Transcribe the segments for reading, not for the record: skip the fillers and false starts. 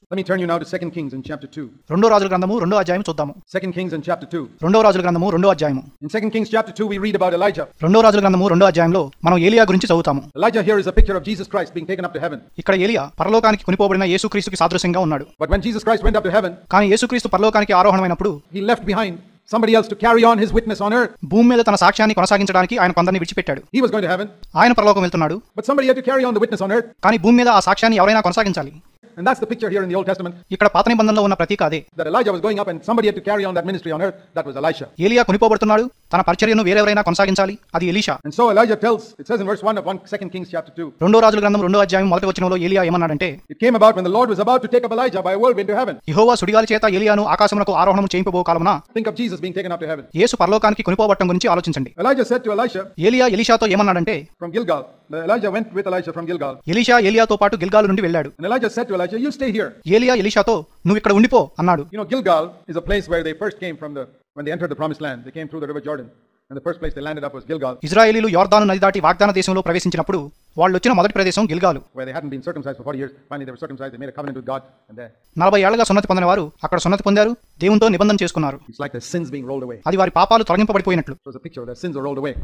Let me turn you now to 2 Kings in chapter 2. రెండో రాజుల గ్రంథము 2వ అధ్యాయం చూద్దాము. 2 Kings in chapter 2. రెండో రాజుల గ్రంథము 2వ అధ్యాయము. In 2 Kings chapter 2 we read about Elijah. రెండో రాజుల గ్రంథము 2వ అధ్యాయంలో మనం ఏలియా గురించి చదువుతాము. Elijah here is a picture of Jesus Christ being taken up to heaven. ఇక్కడ ఏలియా పరలోకానికి కొనిపోబడిన యేసుక్రీస్తుకి సాదృశ్యంగా ఉన్నాడు. But when Jesus Christ went up to heaven, కానీ యేసుక్రీస్తు పరలోకానికి ఆరోహణమైనప్పుడు he left behind somebody else to carry on his witness on earth. భూమి మీద తన సాక్ష్యాన్ని కొనసాగించడానికి ఆయన కొందరిని విడిచిపెట్టాడు. He was going to heaven. ఆయన పరలోకం వెళ్తున్నాడు. But somebody had to carry on the witness on earth. కానీ భూమి మీద ఆ సాక్ష్యాన్ని ఎవరైనా కొనసాగించాలి. And that's the picture here in the Old Testament. ఇక్కడ పాత నిబంధనలో ఉన్న ప్రతీక అదే. That Elijah was going up and somebody had to carry on that ministry on earth. That was Elisha. ఏలియా కొనిపోబడుతున్నాడు. తన పరిచర్యను వేరెవరైనా కొనసాగించాలి. అది Elisha. And so Elijah tells, it says in verse 1 of 2 Kings chapter 2. రెండో రాజుల గ్రంథం 2వ అధ్యాయం మొదటి వచనంలో ఏలియా ఏమన్నాడంటే, It came about when the Lord was about to take up Elijah by a whirlwind to heaven. యెహోవా సుడిగాలి చేత ఏలియాను ఆకాశమునకు ఆరోహణం చేయింపబో కాలమున. Think of Jesus being taken up to heaven. యేసు పరలోకానికి కొనిపోబడటం గురించి ఆలోచించండి. Elijah said to Elisha ఏలియా ఎలీషాతో ఏమన్నాడంటే, from Gilgal. Elijah went with Elisha from Gilgal. Elisha ఏలియాతో పాటు గిల్గాలు నుండి వెళ్ళాడు. And Elijah said to Elisha, you stay here. ఏలియా ఎలీషాతో నువ్వు ఇక్కడ ఉండిపో అన్నాడు. You know, Gilgal is a place where they first came from when they entered the promised land. They came through the river Jordan. And the first place they landed up was Gilgal. ఇశ్రాయేలీయులు యోర్దాను నది దాటి వాగ్దాన దేశంలో ప్రవేశించినప్పుడు వాళ్ళు వచ్చిన మొదటి ప్రదేశం గిల్గాలు. Where they hadn't been circumcised for 40 years. Finally they were circumcised. They made a covenant with God. And there. 40 ఏళ్లుగా సున్నతి పొందిన వారు అక్కడ సున్నతి పొందారు, దేవునితో నిబంధన చేసుకున్నారు. It's like their sins being rolled away. అది వారి పాపాలు తొలగింపబడిపోయినట్లు. So it's a picture. Their sins are rolled away.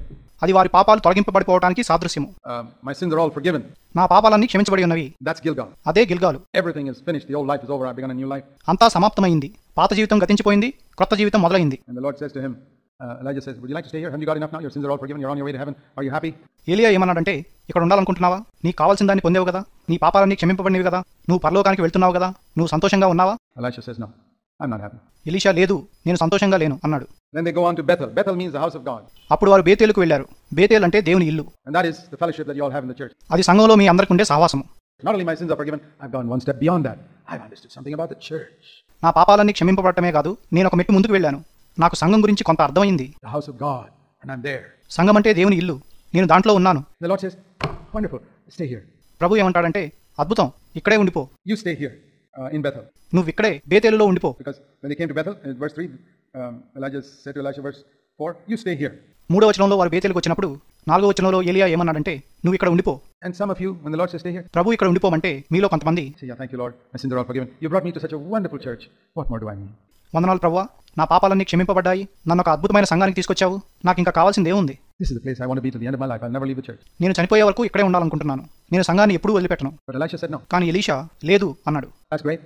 అది వారి పాపాలు తొలగింపబడిపోవడానికి సాదృశ్యము. My sins are all forgiven. నా పాపాలన్నీ క్షమించబడి ఉన్నవి. That's Gilgal. అదే గిల్గాలు. Everything is finished. The old life is over. I've begun a new life. అంతా సమాప్తమైంది. పాత జీవితం గతించిపోయింది, కొత్త జీవితం మొదలైంది. And the Lord says to him, Elijah says, would you like to stay here? Haven't you got enough now? Your sins are all forgiven. You're on your way to heaven. Are you happy? ఏలియా ఏమన్నాడంటే, ఇక్కడ ఉండాలనుకుంటున్నావా? నీకు కావాల్సిన దాన్ని పొందేవు కదా, నీ పాపాలన్నీ క్షమింపబడినవి కదా, నువ్వు పరలోకానికి వెళ్తున్నావు కదా, నువ్వు సంతోషంగా ఉన్నావా? Elisha says, no, I'm not happy. Elisha లేదు, నేను సంతోషంగా లేను అన్నాడు. Then they go on to Bethel. Bethel means the house of God. అప్పుడు వారు బేతేలుకు వెళ్ళారు. బేతేల్ అంటే దేవుని ఇల్లు. And that is the fellowship that you all have in the church. అది సంఘంలో మీ అందరికీ ఉండే సహవాసము. Not only my sins are forgiven, I've gone one step beyond that. I've understood something about the church. నా పాపాలన్నీ క్షమింపబడటమే కాదు, నేను ఒక మెట్టు ముందుకు వెళ్ళాను. నాకు సంఘం గురించి కొంత అర్థమైంది. The house of God, and I'm there. సంఘం అంటే దేవుని ఇల్లు, నేను దాంట్లో ఉన్నాను. The Lord says, wonderful, stay here. ప్రభు ఏమంటాడంటే, అద్భుతం, ఇక్కడే ఉండిపో. You stay here in Bethel. నువ్వు ఇక్కడే బేతేలులో ఉండిపో. Because when they came to Bethel, in verse 3, Elijah said to Elisha, verse 4, you stay here. 3వ వచనంలో వారు బేతేలుకు వచ్చినప్పుడు 4వ వచనంలో ఏలియా ఏమన్నాడంటే, నువ్వు ఇక్కడ ఉండిపో. And some of you, when the Lord says stay here, ప్రభు ఇక్కడ ఉండిపోమంటే మీలో కొంతమంది, say, yeah, thank you Lord, my sins are all forgiven. You brought me to such a wonderful church. What more do I need? వందనాలు ప్రభువా, నా పాపాలన్నీ క్షమింపబడ్డాయి, నన్ను ఒక అద్భుతమైన సంఘానికి తీసుకొచ్చావు, నాకు ఇంకా కావాల్సింది ఏముంది? This is the place I want to be till the end of my life. I'll never leave the church. నేను చనిపోయే వరకు ఇక్కడే ఉండాలనుకుంటున్నాను, నేను సంఘాన్ని ఎప్పుడూ వదిలిపెట్టను. But Elisha said no. కానీ ఎలీషా లేదు అన్నాడు. That's great.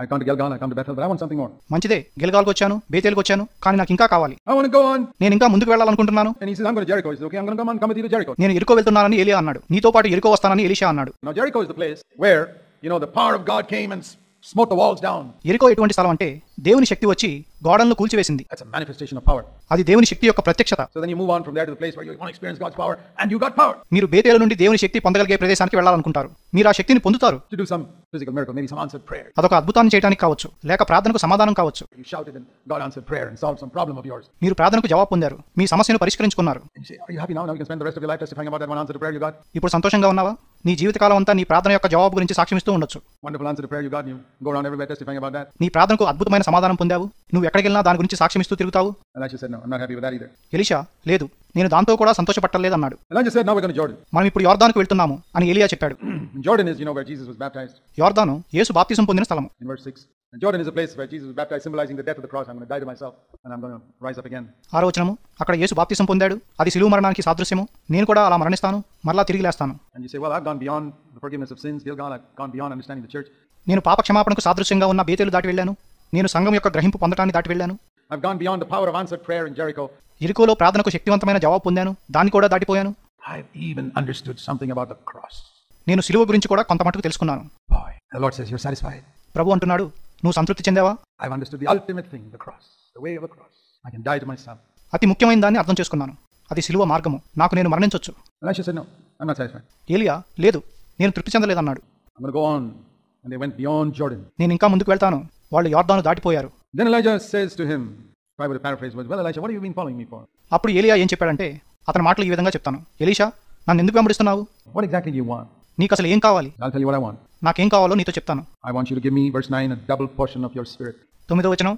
I come to Gilgal, I come to Bethel, but I want something more. మంచిదే, గిల్గాల్కి వచ్చాను, బేతేలుకు వచ్చాను, కానీ నాకు ఇంకా కావాలి. I want to go on. నేను ఇంకా ముందుకు వెళ్ళాలనుకుంటున్నాను. And he says, I'm going to Jericho. He says, okay, I'm going to come with you to Jericho. నేను ఎరికో వెళ్తున్నానని ఏలియా అన్నాడు. నీతో పాటు ఎరికో వస్తానని ఎలీషా అన్నాడు. Now Jericho is the place where, the power of God came and smote the walls down. ఎరికో ఎటువంటి స్థలం అంటే దేవుని శక్తి వచ్చి గోడలను కూల్చివేసింది. That's a manifestation of power. అది దేవుని శక్తి యొక్క ప్రత్యక్షత. So then you move on from there to the place where you want to experience God's power, and you got power. మీరు బేతేలు నుండి దేవుని శక్తి పొందగలిగే ప్రదేశానికి వెళ్ళాలనుకుంటారు. మీరు ఆ శక్తిని పొందుతారు. To do some physical miracle, maybe some answered prayer. అదొక అద్భుతాన్ని చేయడానికి కావచ్చు, లేక ప్రార్థనకు సమాధానం కావచ్చు. You shouted and God answered prayer and solved some problem of yours. మీరు ప్రార్థనకు జవాబు పొందారు, మీ సమస్యను పరిష్కరించుకున్నారు. And you say, are you happy now? Now you can spend the rest of your life testifying about that one answered prayer you got. ఇప్పుడు సంతోషంగా ఉన్నావా? నీ జీవితకాలం అంతా నీ ప్రార్థన యొక్క జవాబు గురించి సాక్ష్యమిస్తూ ఉండొచ్చు. Wonderful answered prayer you got, and you go around everywhere testifying about that. నీ ప్రార్థనకు అద్భుతమైన సమాధానం పొందావు, నువ్వు ఎక్కడికి వెళ్ళినా దాని గురించి సాక్ష్యమిస్తూ తిరుగుతావు. Elisha said, no, I'm not happy with that either. Elisha లేదు, నేను దాంతో కూడా సంతోషపట్టలేదు అన్నాడు. Elijah said, now we're going to Jordan. మనం ఇప్పుడు యోర్దానుకు వెళ్తున్నాము అని ఏలియా చెప్పాడు. Jordan is, where Jesus was baptized. యోర్దాను యేసు బాప్తిసం పొందిన స్థలం. In verse 6. And Jordan is a place where Jesus was baptized, symbolizing the death of the cross. I'm going to die to myself, and I'm going to rise up again. 6వ వచనము, అక్కడ యేసు బాప్తిసం పొందాడు, అది సిలువ మరణానికి సాదృశ్యము, నేను కూడా అలా మరణిస్తాను, మరలా తిరిగి లేస్తాను. And you say, well, I've gone beyond the forgiveness of sins, Gilgal, I've gone beyond understanding the church. నేను పాప క్షమాపణకు సాదృశ్యంగా ఉన్న బేతేలు దాటి వెళ్ళాను, నేను సంఘం యొక్క గ్రహింపు పొందటాన్ని దాటి వెళ్ళాను. I've gone beyond the power of answered prayer in Jericho. ఎరికోలో ప్రార్థనకు శక్తివంతమైన జవాబు పొందాను, దాన్ని కూడా దాటిపోయాను. I've even understood something about the cross. నేను సిలువ గురించి కూడా కొంత మటుకు తెలుసుకున్నాను. Boy, the Lord says, you're satisfied. ప్రభు అంటున్నాడు, నువ్వు సంతృప్తి చెందావా? I've understood the ultimate thing, the cross, the way of the cross. I can die to myself. అతి ముఖ్యమైన దాన్ని అర్థం చేసుకున్నాను, అది సిలువ మార్గము, నాకు నేను మరణించొచ్చు. Elisha said, no, I'm not satisfied. ఏలియా లేదు, నేను తృప్తి చెందలేదన్నాడు. I'm going to go on. And they went beyond Jordan. నేను ఇంకా ముందుకు వెళ్తాను, వాళ్ళు యోర్దాను దాటిపోయారు. Then Elijah says to him, if I were to paraphrase words, well, Elisha, what have you been following me for? అప్పుడు ఏలియా ఏం చెప్పాడంటే, అతని మాటలు ఈ విధంగా చెప్తాను. ఎలీషా, నన్ను ఎందుకు వెంబడిస్తున్నావు? What exactly do you want? నీకు అసలు ఏం కావాలి? I'll tell you what I want. నాకేం కావాలో నీతో చెప్తాను. I want you to give me, verse 9, a double portion of your spirit. 9వ వచనం,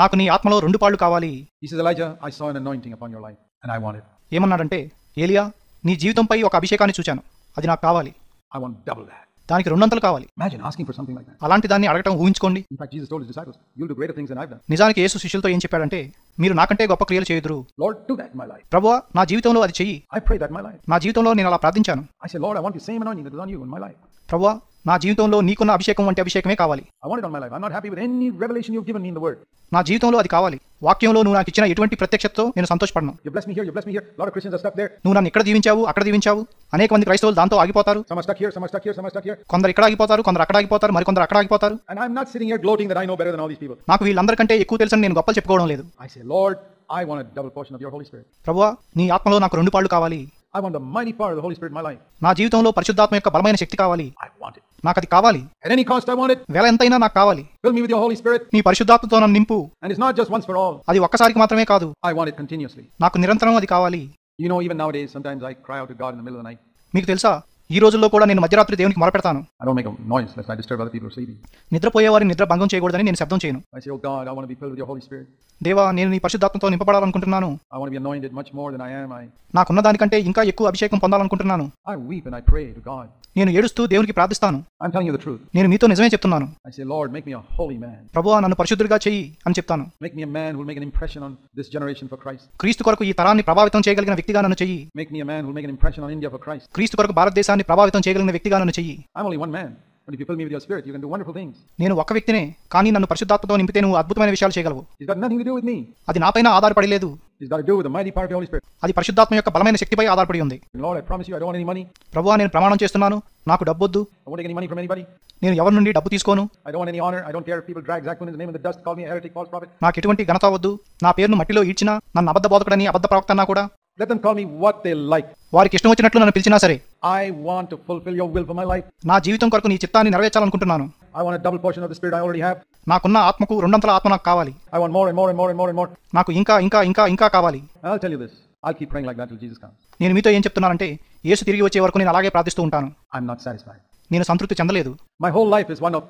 నాకు నీ ఆత్మలో 2 పాళ్ళు కావాలి. He says, Elijah, I saw an anointing upon your life, and I want it. ఏమన్నాడంటే, ఏలియా, నీ జీవితంపై ఒక అభిషేకాన్ని చూశాను, అది నాకు కావాలి. I want double that. దానికి రెండొంతలు కావాలి. Imagine asking for something like that. అలాంటి దాన్ని అడగటం ఊహించుకోండి. In fact, Jesus told his disciples, "You'll do greater things than I've done." నిజానికి యేసు శిష్యులతో ఏం చెప్పాడంటే, మీరు నాకంటే గొప్ప క్రియలు చేయుదురు. Lord, do that in my life. ప్రభువా, నా జీవితంలో అది చెయ్యి. I pray that in my life. నా జీవితంలో నేను అలా ప్రార్థించాను. I say, Lord, I want the same anointing that is on you in my life. ప్రభువా, నా జీవితంలో నీకున్న అభిషేకం వంటి అభిషేకమే కావాలి. I want it on my life. I'm not happy with any revelation you've given me in the word. నా జీవితంలో అది కావాలి. వాక్యంలో నువ్వు నాకు ఇచ్చిన ఎటువంటి ప్రత్యక్షతతో నేను సంతోషపడను. You bless me here, you bless me here. A lot of Christians are stuck there. నువ్వు నన్ను ఇక్కడ దీవించావు, అక్కడ దీవించావు. అనేక మంది క్రైస్తవులు దాంతో ఆగిపోతారు. Some are stuck here, some are stuck here, some are stuck here. కొందరు ఇక్కడ ఆగిపోతారు, కొందరు అక్కడ ఆగిపోతారు, మరికొందరు అక్కడ ఆగిపోతారు. And I'm not sitting here gloating that I know better than all these people. నాకు వీళ్ళందరికంటే ఎక్కువ తెలుసని నేను గొప్పలు చెప్పుకోవడం లేదు. I say, Lord, I want a double portion of your Holy Spirit. ప్రభువా, నీ ఆత్మలో నాకు 2 పాళ్ళు కావాలి. I want the mighty power of the Holy Spirit in my life. నా జీవితంలో పరిశుద్ధాత్మ యొక్క బలమైన శక్తి కావాలి. I want it. నాకు అది కావాలి. At any cost, I want it. వేల ఎంతైనా నాకు కావాలి. Fill me with your Holy Spirit. నీ పరిశుద్ధాత్మతో నన్ను నింపు. And it's not just once for all. అది ఒక్కసారికి మాత్రమే కాదు. I want it continuously. నాకు నిరంతరం అది కావాలి. You know, even nowadays, sometimes I cry out to God in the middle of the night. మీకు తెలుసా, ఈ రోజుల్లో కూడా నేను మధ్యరాత్రి దేవునికి మొరపెడతాను. I don't make a noise lest I disturb other people who are sleeping. నిద్రపోయేవారి నిద్ర భంగం చేయకూడదని నేను శబ్దం చేయను. I say, oh God, I want to be filled with your Holy Spirit. దేవా, నేను నీ పరిశుద్ధాత్మతో నింపబడాలనుకుంటున్నాను. I want to be anointed much more than I am. నాకున్న దానికంటే ఇంకా ఎక్కువ అభిషేకం పొందాలనుకుంటున్నాను. I weep and I pray to God. నేను ఏడుస్తూ దేవునికి ప్రార్థిస్తాను. I'm telling you the truth. నేను మీతో నిజమే చెప్తున్నాను. I say, Lord, make me a holy man. ప్రభువా, నన్ను పరిశుద్ధుడిగా చెయ్యి అని చెప్తాను. Make me a man who will make an impression on this generation for Christ. క్రీస్తు కొరకు ఈ తరాన్ని ప్రభావితం చేయగలిగిన వ్యక్తిగా నన్ను చెయ్యి. Make me a man who will make an impression on India for Christ. క్రీస్తు కొరకు భారతదేశాన్ని ప్రభావితం చేయగలిగిన వ్యక్తిగా నన్ను చెయ్యి. I'm only one man. But if you fill me with your spirit, you can do wonderful things. నేను ఒక్క వ్యక్తినే, కానీ నన్ను పరిశుద్ధాత్మతో నింపితే నువ్వు అద్భుతమైన విషయాలు చేయగలవు. It's got nothing to do with me. అది నాపైన ఆధారపడి లేదు. It's got to do with the mighty power of the Holy Spirit. అది పరిశుద్ధాత్మ యొక్క బలమైన శక్తిపై ఆధారపడి ఉంది. Lord, I promise you, I don't want any money. ప్రభువా, నేను ప్రమాణం చేస్తున్నాను, నాకు డబ్బొద్దు. I won't take any money from anybody. నేను ఎవరి నుండి డబ్బు తీసుకోను. I don't want any honor. I don't care if people drag Zachman in the name of the dust, call me a heretic, false prophet. నాకు ఎటువంటి ఘనత వద్దు. నా పేరును మట్టిలో ఈడ్చినా, నన్ను అబద్ధ బోధకుడని, అబద్ధ ప్రవక్త అన్నా కూడా Let them call me what they like. వారికి ఇష్టం వచ్చినట్లు నన్ను పిలిచినా సరే, I want to fulfill your will for my life. నా జీవితం కొరకు నీ చిత్తాన్ని నెరవేర్చాలనుకుంటున్నాను. I want a double portion of the Spirit I already have. నాకున్న ఆత్మకు 2 ఆత్మ నాకు కావాలి. I want more and more and more and more and more. నాకు ఇంకా ఇంకా ఇంకా ఇంకా కావాలి. I'll tell you this. I'll keep praying like that till Jesus comes. నేను మీతో ఏం చెప్తున్నానంటే, యేసు తిరిగి వచ్చే వరకు నేను అలాగే ప్రార్థిస్తూ ఉంటాను. I'm not satisfied. నేను సంతృప్తి చెందలేదు. My whole life is one of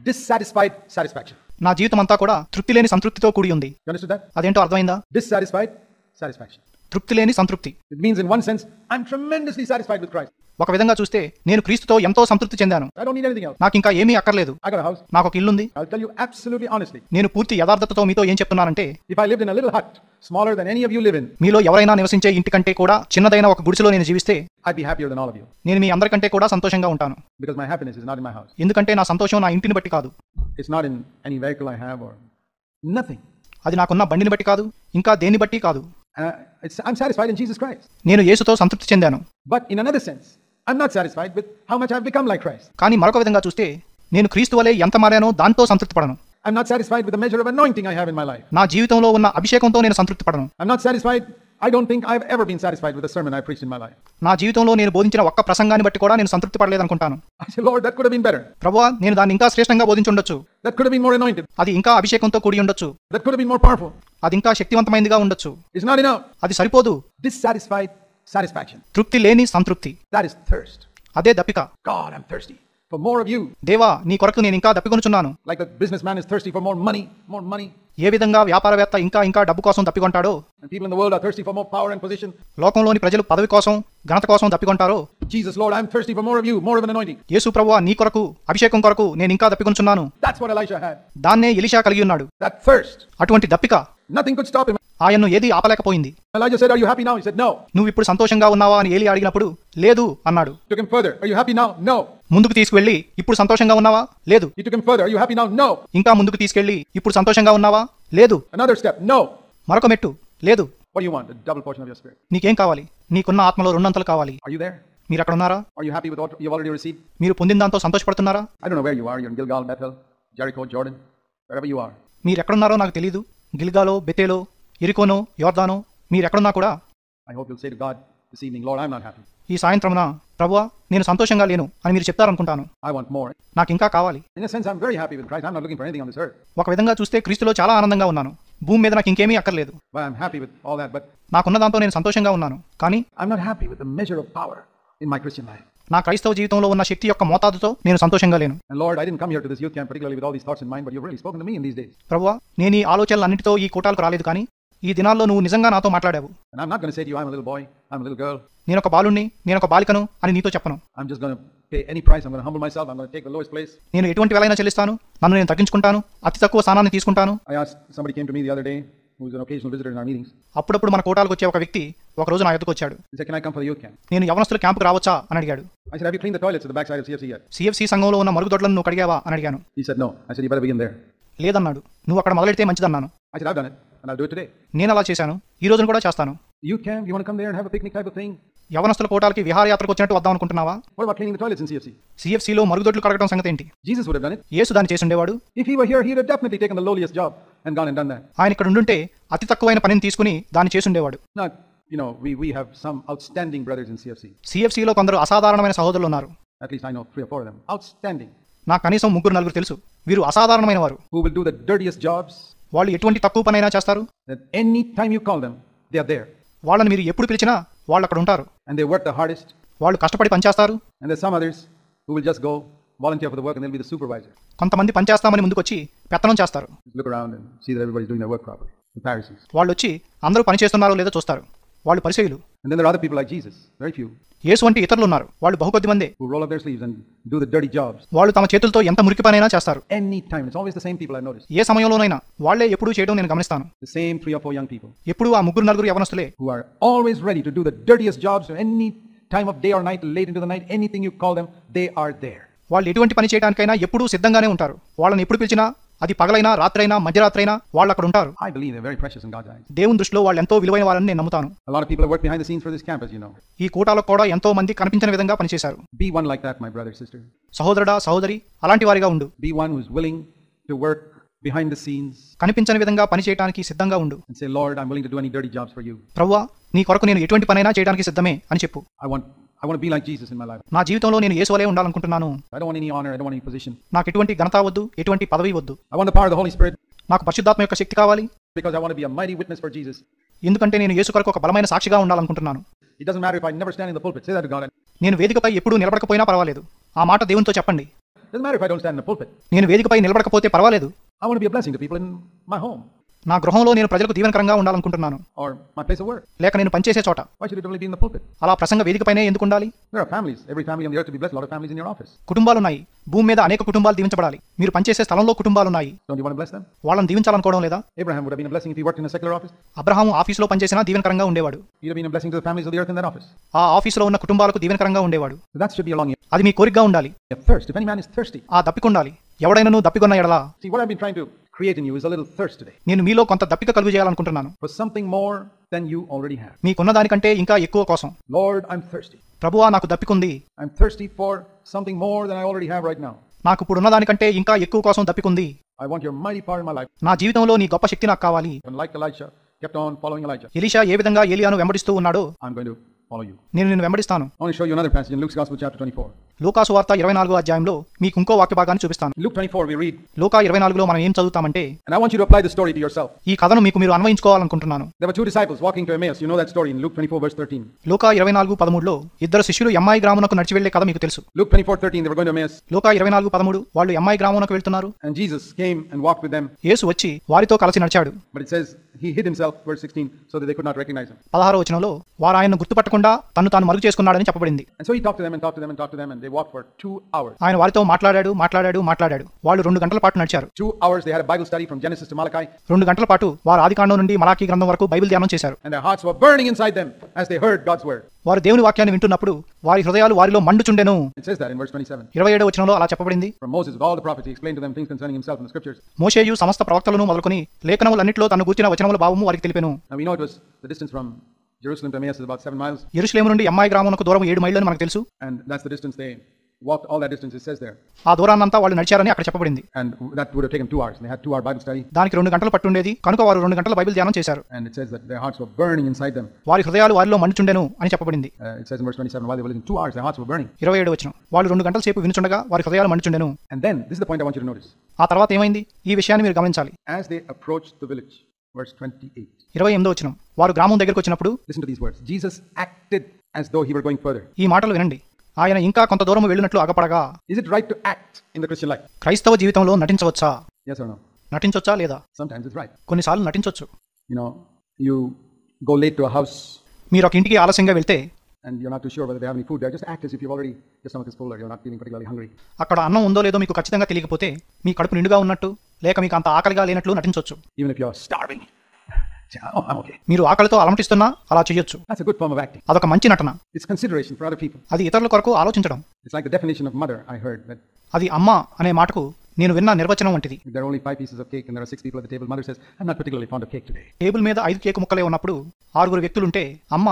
dissatisfied satisfaction. నా జీవితం అంతా కూడా తృప్తి లేని సంతృప్తితో కూడి ఉంది. You understood that? అదేంటో అర్థమైందా? Dissatisfied satisfaction. తృప్తి లేని సంతృప్తి. It means in one sense, I'm tremendously satisfied with Christ. ఒక విధంగా చూస్తే నేను క్రీస్తుతో ఎంతో సంతృప్తి చెందాను. I don't need anything else. నాకు ఇంకా ఏమీ అక్కర్లేదు. I got a house. నాకు ఒక ఇల్లుంది. I'll tell you absolutely honestly. నేను పూర్తి యథార్థతతో మీతో ఏం చెప్తున్నానంటే, If I lived in a little hut, smaller than any of you live in, మీలో ఎవరైనా నివసించే ఇంటి కంటే కూడా చిన్నదైన ఒక గుడిసెలో నేను జీవిస్తే, I'd be happier than all of you. నేను మీ అందరికంటే కూడా సంతోషంగా ఉంటాను. Because my happiness is not in my house. ఎందుకంటే నా సంతోషం నా ఇంటిని బట్టి కాదు. It's not in any vehicle I have or nothing. అది నాకున్న బండిని బట్టి కాదు, ఇంకా దేన్ని బట్టి కాదు. I'm satisfied in Jesus Christ. నేను యేసుతో సంతృప్తి చెందాను. But in another sense, I'm not satisfied with how much I've become like Christ. కానీ మరొక విధంగా చూస్తే, నేను క్రీస్తు వలె ఎంత మారానో దాంతో సంతృప్తి పడను. I'm not satisfied with the measure of anointing I have in my life. నా జీవితంలో ఉన్న అభిషేకంతో నేను సంతృప్తి పడను. I'm not satisfied. I don't think I've ever been satisfied with the sermon I preached in my life. నా జీవితంలో నేను బోధించిన ఒక్క ప్రసంగాన్ని బట్టి కూడా నేను సంతృప్తి పడలేదనుకుంటాను. I say, Lord, that could have been better. ప్రభువా, నేను దాన్ని ఇంకా శ్రేష్టంగా బోధించుండొచ్చు. That could have been more anointed. అది ఇంకా అభిషేకంతో కూడి ఉండొచ్చు. That could have been more powerful. అది ఇంకా శక్తివంతమైనదిగా ఉండొచ్చు. It's not enough. అది సరిపోదు. Dissatisfied satisfaction. తృప్తి లేని సంతృప్తి. That is thirst. అదే దప్పిక. God, I'm thirsty for more of you. దేవా, నీ కొరకు నేను ఇంకా దప్పికొనుచున్నాను. Like the businessman is thirsty for more money, more money. ఏ విధంగా వ్యాపారవేత్త ఇంకా ఇంకా డబ్బు కోసం దప్పికొంటాడో, And people in the world are thirsty for more power and position. లోకంలోని ప్రజలు పదవి కోసం, ఘనత కోసం దప్పికొంటారో, Jesus, Lord, I'm thirsty for more of you, more of an anointing. యేసు ప్రభువా, నీ కొరకు అభిషేకం కొరకు నేను ఇంకా దప్పికొనుచున్నాను. That's what Elisha had. దాన్నే ఎలీషా కలిగి ఉన్నాడు. That thirst. అటువంటి దప్పిక. Nothing could stop him. ఆయన్ను ఏది ఆపలేకపోయింది. Elijah said, are you happy now? He said, no. నువ్వు ఇప్పుడు సంతోషంగా ఉన్నావా అని ఏలీ అడిగినప్పుడు, లేదు అన్నాడు. Took him further. Are you happy now? No. ముందుకు తీసుకువెళ్ళి, ఇప్పుడు సంతోషంగా ఉన్నావా? లేదు. He took him further. Are you happy now? No. ఇంకా ముందుకు తీసుకెళ్ళి, ఇప్పుడు సంతోషంగా ఉన్నావా? లేదు. Another step. No. మరొక మెట్టు. లేదు. What do you want? A double portion of your spirit. నీకేం కావాలి? నీకున్న ఆత్మలో 2 కావాలి. Are you there? మీరు అక్కడ ఉన్నారా? Are you happy with what you've already received? మీరు పొందిన దాంతో సంతోషపడుతున్నారా? I don't know where you are. You're in Gilgal, Bethel, Jericho, Jordan, wherever you are. మీరు ఎక్కడున్నారో నాకు తెలియదు. గిల్గాలో, బెతేలో, ఎరికోనో, యోర్దానో, మీరు ఎక్కడున్నా కూడా I hope you'll say to God this evening, Lord, I'm not happy. ఈ సాయంత్రమున, ప్రభువా, నేను సంతోషంగా లేను అని మీరు చెప్తారనుకుంటాను. I want more. నాకు ఇంకా కావాలి. In a sense, I'm very happy with Christ. I'm not looking for anything on this earth. ఒక విధంగా చూస్తే క్రీస్తులో చాలా ఆనందంగా ఉన్నాను. భూమి మీద నాకు ఇంకేమీ అక్కర్లేదు. Well, I'm happy with all that, but నాకున్న దాంతో నేను సంతోషంగా ఉన్నాను. కానీ I'm not happy with the measure of power in my Christian life. నా క్రైస్తవ జీవితంలో ఉన్న శక్తి యొక్క మోతాదుతో నేను సంతోషంగా లేను. And Lord, I didn't come here to this youth camp particularly with all these thoughts in mind, but you've really spoken to me in these days. ప్రభువా, నేను ఈ ఆలోచనలన్నిటితో ఈ కూటాలకు రాలేదు, కానీ ఈ దినాల్లో నువ్వు నిజంగా నాతో మాట్లాడావు. And I'm not going to say to you, I'm a little boy, I'm a little girl. నేను ఒక బాలుణ్ణి, నేను ఒక బాలికను అని నీతో చెప్పను. I'm just going to pay any price. I'm going to humble myself. I'm going to take the lowest place. నేను ఎటువంటి వేలైనా చెల్లిస్తాను, నన్ను నేను తగ్గించుకుంటాను, అతి తక్కువ స్థానాన్ని తీసుకుంటాను. I asked, somebody came to me the other day who is an occasional visitor in our meetings. అప్పుడప్పుడు మన కోటాలకు వచ్చే ఒక వ్యక్తి ఒక రోజు నా ఎదుకు వచ్చాడు. He said, can I come for the youth camp? నేను యవనస్తుల క్యాంపుకు రావచ్చా అని అడిగాడు. I said, have you cleaned the toilets at the backside of CFC yet? CFC సంఘంలో ఉన్న మరుగుదొడ్లను నువ్వు కడిగావా అని అడిగాను. He said, no. I said, you better begin there. లేదన్నాడు. నువ్వు అక్కడ మొదలెడితే మంచిదన్నాను. I said, I've done it and I'll do it today. నేను అలా చేశాను, ఈ రోజున కూడా చేస్తాను. Youth camp, you want to come there and have a picnic type of thing? యవనస్తుల కోటాలకి విహారయాత్రకు వచ్చినట్టు వద్దాం అనుకుంటున్నావా? What about cleaning the toilets in CFC? సిఎఫ్సిలో మరుగుదొడ్లు కడగడం సంగతి ఏంటి? Jesus would have done it. యేసు దాన్ని చేసుండేవాడు. If he were here, he would have definitely taken the lowliest job and gone and done that. ఆయన ఇక్కడ ఉండుంటే అతి తక్కువైన పనిని తీసుకుని దాన్ని చేసుండేవాడు. Not, we have some outstanding brothers in CFC. సిఎఫ్సిలో కొందరు అసాధారణమైన సహోదరులు ఉన్నారు. At least I know 3 or 4 of them. Outstanding. నాకు కనీసం 3-4 తెలుసు. వీరు అసాధారణమైన వారు. Who will do the dirtiest jobs. వాళ్ళు ఎటువంటి తక్కువ పనైనా చేస్తారు. That any time you call them, they are there. వాళ్ళని మీరు ఎప్పుడు పిలిచినా వాళ్ళు అక్కడ ఉంటారు. And they work the hardest. వాళ్ళు కష్టపడి పనిచేస్తారు. And there's some others who will just go volunteer for the work and they'll be the supervisor. కొంతమంది పనిచేస్తామని ముందుకొచ్చి పెత్తనం చేస్తారు. Look around and see that everybody's doing their work properly. The Pharisees. వాళ్ళు వచ్చి అందరూ పని చేస్తున్నారో లేదో చూస్తారు. వాళ్ళు పరిసయ్యులు. And then there are other people like Jesus, very few, యేసు వంటి ఇతరులు ఉన్నారు. వాళ్ళు బహుకొద్ది మందే. who roll up their sleeves and do the dirty jobs. వాళ్ళు తమ చేతులతో ఎంత మురికి పనైనా చేస్తారు. Any time, it's always the same people I've noticed. ఏ సమయంలోనైనా వాళ్ళే ఎప్పుడూ చేయడం నేను గమనిస్తాను. The same 3 or 4 young people ఎప్పుడూ ఆ 3-4 యవనస్తులే. who are always ready to do the dirtiest jobs any time of day or night, late into the night, anything you call them, they are there. వాళ్ళు ఎటువంటి పని చేయడానికైనా ఎప్పుడూ సిద్ధంగానే ఉంటారు. వాళ్ళని ఎప్పుడు పిలిచినా అది పగలైనా రాత్రైనా మధ్యరాత్రైనా వాళ్ళు అక్కడ ఉంటారు. I believe they're very precious in God's eyes. దేవుని దృష్టిలో వాళ్ళు ఎంతో విలువైన వాళ్ళని నేను నమ్ముతాను. A lot of people have worked behind the scenes for this camp, as you know. ఈ కూటాలకు కూడా ఎంతో మంది కనిపించని విధంగా పనిచేశారు. Be one like that, my brother, sister. సహోదరుడా సహోదరి అలాంటి వారిగా ఉండు. Be one who's willing to work behind the scenes కనిపించని విధంగా పని చేయడానికి సిద్ధంగా ఉండు. and say, Lord, I'm willing to do any dirty jobs for you. ప్రభువా నీ కొరకు నేను ఎటువంటి పనైనా చేయడానికి సిద్ధమే అని చెప్పు. I want to be like Jesus in my life. నా జీవితంలో నేను యేసు వలే ఉండాలనుకుంటున్నాను. I don't want any honor, I don't want any position. నాకు ఎటువంటి ఘనత వద్దు, ఎటువంటి పదవి వద్దు. I want the power of the Holy Spirit నాకు పరిశుద్ధాత్మ యొక్క శక్తి కావాలి. because I want to be a mighty witness for Jesus. ఎందుకంటే నేను యేసు కొరకు ఒక బలమైన సాక్షిగా ఉండాలనుకుంటున్నాను. It doesn't matter if I never stand in the pulpit. Say that to God. నేను వేదికపై ఎప్పుడూ నిలబడకపోయినా పర్వాలేదు. ఆ మాట దేవునితో చెప్పండి. It doesn't matter if I don't stand in the pulpit. నేను వేదికపై నిలబడకపోతే పర్వాలేదు. I want to be a blessing to people in my home నా గృహంలో నేను ప్రజలకు దీవెనకరంగా ఉండాలనుకుంటున్నాను. or my place of work. లేక నేను పనిచేసే చోట. Why should it only be in the pulpit? అలా ప్రసంగ వేదికపైనే ఎందుకు ఉండాలి? There are families. Every family on the earth to be blessed. A lot of families in your office. కుటుంబాలున్నాయి. భూమి మీద అనేక కుటుంబాలు దీవించబడాలి. మీరు పనిచేసే స్థలంలో కుటుంబాలున్నాయి. Don't you want to bless them? వాళ్ళని దీవించాలనుకోవడం లేదా? Abraham would have been a blessing if he worked in a secular office. Abraham ఆఫీసులో పనిచేసినా దీవెనకరంగా ఉండేవాడు. He'd have been a blessing to the families of the earth in that office. ఆ ఆఫీసులో ఉన్న కుటుంబాలకు దీవెనకరంగా ఉండేవాడు. So that should be along your అది మీ కోరికగా ఉండాలి. thirst. If any man is thirsty. ఆ దప్పికొండాలి. ఎవడైనను దప్పికొన్న ఎడలా. See, what I've been trying to create in you is a little thirst today. నేను మీలో కొంత దప్పిక కలుగు చేయాలనుకుంటున్నాను. For something more than you already have. మీకున్న దానికంటే ఇంకా ఎక్కువ కోసం. Lord, I'm thirsty. ప్రభువా నాకు దప్పికుంది. I'm thirsty for something more than I already have right now. నాకు ఇప్పుడున్న దానికంటే ఇంకా ఎక్కువ కోసం దప్పికుంది. I want your mighty power in my life. నా జీవితంలో నీ గొప్ప శక్తి నాకు కావాలి. And like Elisha kept on following Elijah. Elisha ఏ విధంగా ఏలియాను వెంబడిస్తూ ఉన్నాడో I'm going to follow you. నేను నిన్ను వెంబడిస్తాను. I want to show you another passage in Luke's Gospel chapter 24. లూకాసు వార్త 24వ అధ్యాయంలో మీకు ఇంకో వాక్య భాగాన్ని చూపిస్తాను. Luke 24 we read. లూకా 24లో మనం ఏం చదువుతామంటే And I want you to apply the story to yourself. ఈ కథను మీకు మీరు అన్వయించుకోవాలనుకుంటున్నాను. There were 2 disciples walking to Emmaus. You know that story in Luke 24 verse 13. లూకా 24:13లో ఇద్దరు శిష్యులు ఎమ్మాయి గ్రామునకు నడిచి వెళ్లే కథ మీకు తెలుసు. Luke 24:13 they were going to Emmaus. లూకా 24:13 వాళ్ళు ఎమ్మాయి గ్రామునకు వెళ్తున్నారు. And Jesus came and walked with them. యేసు వచ్చి వారితో కలిసి నడిచాడు. But it says he hid himself verse 16 so that they could not recognize him. 16వ వచనంలో వారు ఆయనను గుర్తుపట్టకుండా తాను మరుగు చేసుకున్నాడని చెప్పబడింది. And so he talked to them and talked to them and talked to them and they walked for 2 hours. ఆయన వారితో మాట్లాడాడు. వాళ్ళు 2 గంటల పాటు నడిచారు. 2 hours they had a Bible study from Genesis to Malachi. 2 గంటల పాటు వారు ఆదికాండం నుండి మలాకీ గ్రంథం వరకు బైబిల్ ధ్యానం చేశారు. And their hearts were burning inside them as they heard God's word. వారు దేవుని వాక్యాన్ని వింటున్నప్పుడు వారి హృదయాలు వారిలో మండుచుండెను. It says that in verse 27. 27వ వచనంలో అలా చెప్పబడింది. From Moses all the prophets he explained to them things concerning himself in the scriptures. మోషేయు సమస్త ప్రవక్తలను మొదలుకొని లేఖనములన్నిటిలో తను గూర్చిన వచనముల భావము వారికి తెలిపెను. Now we know it was the distance from Jerusalem to Emmaus is about 7 miles. యెరూషలేము నుండి ఎమ్మాయి గ్రామమునకు దూరం 7 మైళ్ళని మనకు తెలుసు. And that's the distance they walked, all that distance it says there. ఆ దూరాన్నంతా వాళ్ళు నడిచారని అక్కడ చెప్పబడింది. And that would have taken 2 hours. They had 2-hour Bible study. దానికి 2 గంటలు పట్టుండేది కనుక వారు 2 గంటల బైబిల్ ధ్యానం చేశారు. And it says that their hearts were burning inside them. వారి హృదయాలు వారిలో మండుచుండెను అని చెప్పబడింది. It says in verse 27 while they were listening 2 hours their hearts were burning. 27వ వచనం వాళ్ళు 2 గంటల సేపు వినుచుండగా వారి హృదయాలు మండుచుండెను. And then this is the point I want you to notice. ఆ తర్వాత ఏమైంది? ఈ విషయాన్ని మీరు గమనించాలి. As they approached the village, verse 28. 28వ వచనం వారు గ్రామం దగ్గరికి వచ్చినప్పుడు listen to these words. Jesus acted as though he were going further. ఈ మాటలు వినండి. ఆయన ఇంకా కొంత దూరం వెళ్ళినట్లు అగపడగా. Is it right to act in the Christian life? క్రైస్తవ జీవితంలో నటించవచ్చా? Yes or no? నటించొచ్చా లేదా? Sometimes it's right. కొన్నిసార్లు నటించొచ్చు. You know, you go late to a house. మీరు ఒక ఇంటికి ఆలస్యంగా వెళ్తే and you're not too sure whether they have any food there, just act as if you've already, your stomach is full or you're not feeling particularly hungry. అక్కడ అన్నం ఉందో లేదో మీకు ఖచ్చితంగా తెలియకపోతే మీ కడుపు నిండుగా ఉన్నట్టు లేక మీకు అంత ఆకలిగా లేనట్లు నటించవచ్చు. Even if you're starving, say, oh, I'm okay. మీరు ఆకలితో అలమటిస్తున్నా అలా చేయొచ్చు. That's a good form of acting. అదొక మంచి నటన. It's consideration for other people. అది ఇతరుల కొరకు ఆలోచించడం. It's like the definition of mother, I heard, that అది అమ్మ అనే మాటకు నేను విన్న నిర్వచనం వంటిది. if there are only 5 pieces of cake and there are 6 people at the table, mother says, I'm not particularly fond of cake today. Table మీద 5 cake ముక్కలే ఉన్నప్పుడు 6 వ్యక్తులుంటే అమ్మ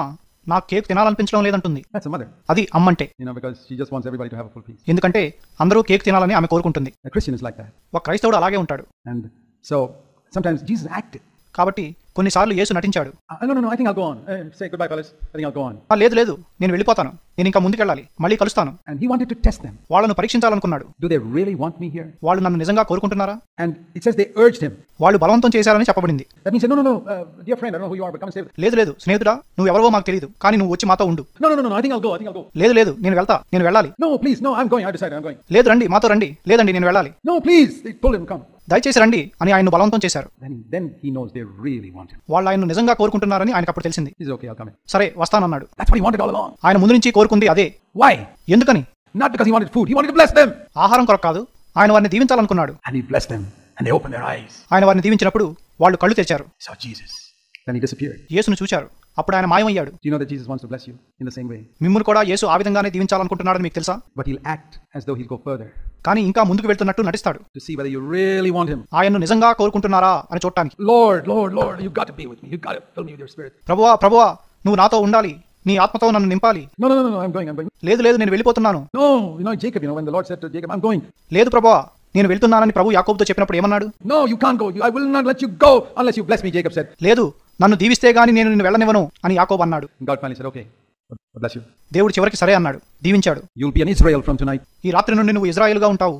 నాకు కేక్ తినాలనిపించడం లేదంటుంది. That's a mother. అది అమ్మంటే. Because she just wants everybody to have a full piece. ఎందుకంటే అందరూ cake తినాలని ఆమె కోరుకుంటుంది. A Christian is like that. ఒక క్రైస్తవుడు అలాగే ఉంటాడు. And so sometimes Jesus acted. కాబట్టి కొన్నిసార్లు యేసు నటించాడు. No, I think I'll go on. Say goodbye, fellas. I think I'll go on. లేదు నేను వెళ్ళిపోతాను, నేను ఇంకా ముందుకెళ్ళాలి, మళ్ళీ కలుస్తాను. And he wanted to test them. వాళ్ళను పరీక్షించాలనుకున్నాడు. Do they really want me here? వాళ్ళు నన్ను నిజంగా కోరుకుంటున్నారా? And it says they urged him. వాళ్ళు బలవంతం చేశారని చెప్పబడింది. That means, no, dear friend, I don't know who you are, but come and stay with me. లేదు స్నేహితుడా, నువ్వు ఎవరో మాకు తెలియదు, కానీ నువ్వు వచ్చి మాతో ఉండు. No, I think I'll go. లేదు నేను వెళ్ళాలి. No, please, no, I'm going. I decided I'm going. లేదు రండి, మాతో రండి. లేదండి నేను వెళ్ళాలి. No, please. They pulled him, come. దయచేసి రండి అని ఆయన్ను బలవంతం చేశారు. Then he knows they really want him. వాళ్ళు ఆయన్ను నిజంగా కోరుకుంటున్నారని ఆయనకు అప్పుడు తెలిసింది. He's okay, I'll come in. సరే వస్తానన్నాడు. That's what he wanted all along. ఆయన ముందు నుంచి కోరుకుంది అదే. Why? ఎందుకని? Not because he wanted food. He wanted to bless them. ఆహారం కొరకు కాదు, ఆయన వారిని దీవించాలనుకున్నాడు. And he blessed them and they opened their eyes. ఆయన వారిని దీవించినప్పుడు వాళ్ళు కళ్ళు తెరిచారు. Saw Jesus. Then he disappeared. యేసును చూశారు. అప్పుడు ఆయన మాయమయ్యాడు. Do you know that Jesus wants to bless you in the same way? మిమ్మును కూడా యేసు ఆ విధంగానే దీవించాలనుకుంటున్నాడని మీకు తెలుసా? But he'll act as though he'll go further. కానీ ఇంకా ముందుకు వెళ్తున్నట్టు నటిస్తాడు. To see whether you really want him. ఆయన్ను నిజంగా కోరుకుంటున్నారా అని చూడటానికి. Lord, you've got to be with me. You've got to fill me with your spirit. ప్రభువా నువ్వు నాతో ఉండాలి, నీ ఆత్మతో నన్ను నింపాలి. No, I'm going. లేదు నేను వెళ్ళిపోతున్నాను. No, Jacob, when the Lord said to Jacob, I'm going. లేదు ప్రభువా, నేను వెళ్తున్నానని ప్రభు యాకోబుతో చెప్పినప్పుడు ఏమన్నాడు? No, you can't go. I will not let you go unless you bless me, Jacob said. లేదు, నన్ను దీవిస్తే గాని నేను నిన్ను వెళ్ళనివ్వను అని యాకోబు అన్నాడు. God finally said, okay, God bless you. దేవుడు చివరికి సరే అన్నాడు, దీవించాడు. You'll be an Israel from tonight. ఈ రాత్రి నుండి నువ్వు ఇజ్రాయేలుగా ఉంటావు.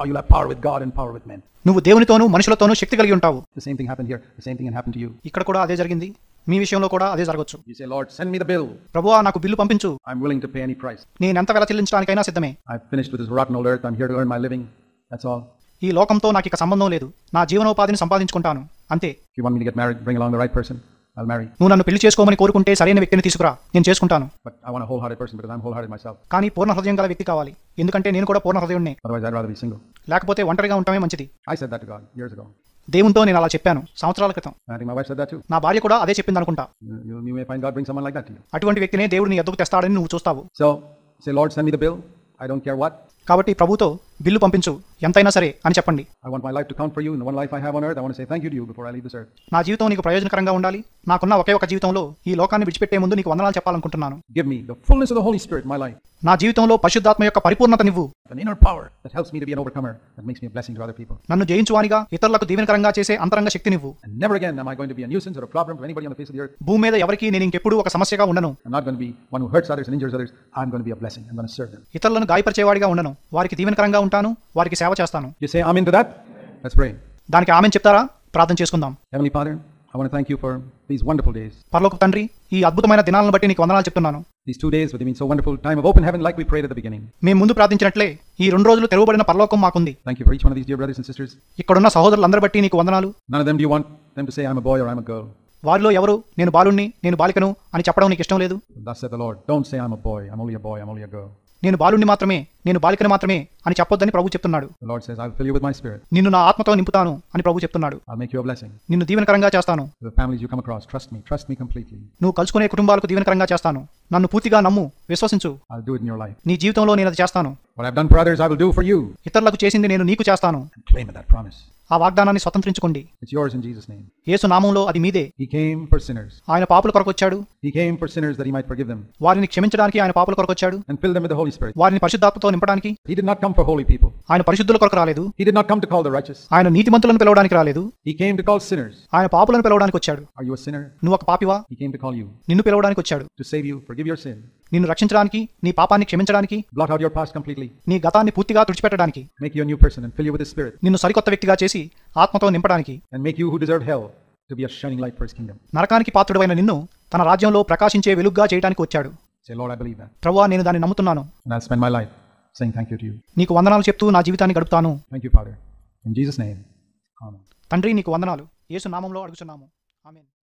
You'll have power with God and power with men. నువ్వు దేవునితోనూ మనుషులతోనూ శక్తి కలిగి ఉంటావు. The same thing happened here. The same thing can happen to you. ఇక్కడ కూడా అదే జరిగింది. మీ విషయంలో కూడా అదే జరగవచ్చు. You say, Lord, send me the bill. ప్రభువా నాకు బిల్లు పంపించు. I'm willing to pay any price. నేను ఎంత వెల చెల్లించడానికైనా సిద్ధమే. I've finished with this rotten old earth. I'm here to earn my living. That's all. ఈ లోకంతో నాకు ఇక సంబంధం లేదు, నా జీవనోపాధిని సంపాదించుకుంటాను అంతే. If you want me to get married, bring along the right person. I'll marry. నువ్వు నన్ను పెళ్లి చేసుకోమని కోరుకుంటే సరైన వ్యక్తిని తీసుకురా, నేను చేసుకుంటాను. But I want a wholehearted person because I'm wholehearted myself. కానీ పూర్ణ హృదయం గల వ్యక్తి కావాలి, ఎందుకంటే నేను కూడా పూర్ణ హృదయుడినే. Otherwise, I'd rather be single. లేకపోతే ఒంటరిగా ఉండటమే మంచిది. I said that to God years ago. దేవునితో నేను అలా చెప్పాను సంవత్సరాల క్రితం. I think my wife said that too. నా భార్య కూడా అదే చెప్పింది అనుకుంటా. You may find God bring someone like that to you. అటువంటి వ్యక్తినే దేవుడు నీ ఎద్దుకు తెస్తాడని నువ్వు చూస్తావు. So, say, Lord, send me the bill. I don't care what. కాబట్టి ప్రభుతో బిల్లు పంపించు, ఎంతైనా సరే అని చెప్పండి. I want my life to count for you. In the one life I have on earth, I want to say thank you to you before I leave this earth. నా జీవితం నీకు ప్రయోజనకరంగా ఉండాలి. నాకున్న ఒకే ఒక జీవితంలో ఈ లోకాన్ని విడిచిపెట్టే ముందు నీకు వందనాలు చెప్పాలనుకుంటున్నాను. Give me the fullness of the Holy Spirit in my life. నా జీవితంలో పరిశుద్ధాత్మ యొక్క పరిపూర్ణత నివ్వు. An inner power that helps me to be an overcomer, that makes me a blessing to other people. నన్ను జయించువానిగా ఇతరులకు దీవెనకరంగా చేసే అంతరంగ శక్తి నివ్వు. And never again am I going to be a nuisance or a problem to anybody on the face of the earth. భూమి మీద ఎవరికి నేను ఇంకెప్పుడు ఒక సమస్యగా ఉండను. I'm not going to be one who hurts others and injures others. I'm going to be a blessing. I'm going to serve them. ఇతరులను గాయపరిచేవాడిగా ఉండను, వారికి దీవెనకరంగా ఉంటాను, వారికి సేవ చేస్తాను. You say amen to that? Let's pray. దానికి ఆమెన్ చెప్తారా? ప్రార్థన చేసుకుందాం. Heavenly Father, I want to thank you for these wonderful days. పరలోక తండ్రి, ఈ అద్భుతమైన దినాలను బట్టి నీకు వందనాలు చెప్తున్నాను. These 2 days, what they mean, so wonderful time of open heaven, like we prayed at the beginning. మేము ముందు ప్రార్థించినట్లే ఈ 2 రోజులు తెరవబడిన పరలోకం మాకుంది. Thank you for each one of these dear brothers and sisters. ఇక్కడున్న సహోదరులందరి బట్టి నీకు వందనాలు. None of them do you want them to say I'm a boy or I'm a girl. వారిలో ఎవరు నేను బాలుణ్ణి, నేను బాలికను అని చెప్పడం నీకు ఇష్టం లేదు. Thus said the Lord, don't say I'm a boy, I'm only a boy, I'm only a girl. నేను బాలుణ్ణి మాత్రమే, నేను బాలికను మాత్రమే అని చెప్పొద్దని ప్రభు చెప్తున్నాడు. The Lord says, I'll fill you with my spirit. నిన్ను నా ఆత్మతో నింపుతాను అని ప్రభు చెప్తున్నాడు. I'll make you a blessing. నిన్ను దీవెనకరంగా చేస్తాను. The families you come across, trust me completely. నువ్వు కలుసుకునే కుటుంబాలకు దీవెనకరంగా చేస్తాను. నన్ను పూర్తిగా నమ్ము, విశ్వసించు. I'll do it in your life. నీ జీవితంలో నేను అది చేస్తాను. What I've done for others, I will do for you. ఇతరులకు చేసింది నేను నీకు చేస్తాను. Claim that promise. ఆ వాగ్దానాన్ని స్వతంత్రించుకోండి. It's yours in Jesus' name. యేసు నామములో అది మీదే. He came for sinners. ఆయన పాపుల కొరకు వచ్చాడు. He came for sinners that he might forgive them. వారిని క్షమించడానికి ఆయన పాపుల కొరకు వచ్చాడు. And fill them with the Holy Spirit. వారిని పరిశుద్ధాత్మతో నింపడానికి. He did not come for holy people. ఆయన పరిశుద్ధుల కొరకు రాలేదు. He did not come to call the righteous. ఆయన నీతిమంతులను పిలవడానికి రాలేదు. He came to call sinners. ఆయన పాపులను పిలవడానికి వచ్చాడు. Are you a sinner? నువ్వు ఒక పాపివా? He came to call you. నిన్ను పిలవడానికి వచ్చాడు. To save you, forgive your sin. నిన్ను రక్షించడానికి, నీ పాపాన్ని క్షమించడానికి, blot out your past completely. నీ గతాన్ని పూర్తిగా తుడిచిపెట్టడానికి, make you a new person and fill you with his spirit. నిన్ను సరికొత్త వ్యక్తిగా చేసి ఆత్మతో నింపడానికి, and make you who deserve hell to be a shining light for his kingdom. నరకానికి పాత్రుడైన నిన్ను తన రాజ్యంలో ప్రకాశించే వెలుగుగా చేయడానికి వచ్చాడు. Say, Lord, I believe that. ప్రభువా, నేను దాన్ని నమ్ముతున్నాను. And I'll spend my life saying thank you to you. నీకు వందనాలు చెప్తూ నా జీవితాన్ని గడుపుతాను. Thank you, Father. In Jesus' name. Amen. తండ్రి, నీకు వందనాలు. యేసు నామములో అడుగుచున్నాము. ఆమేన్.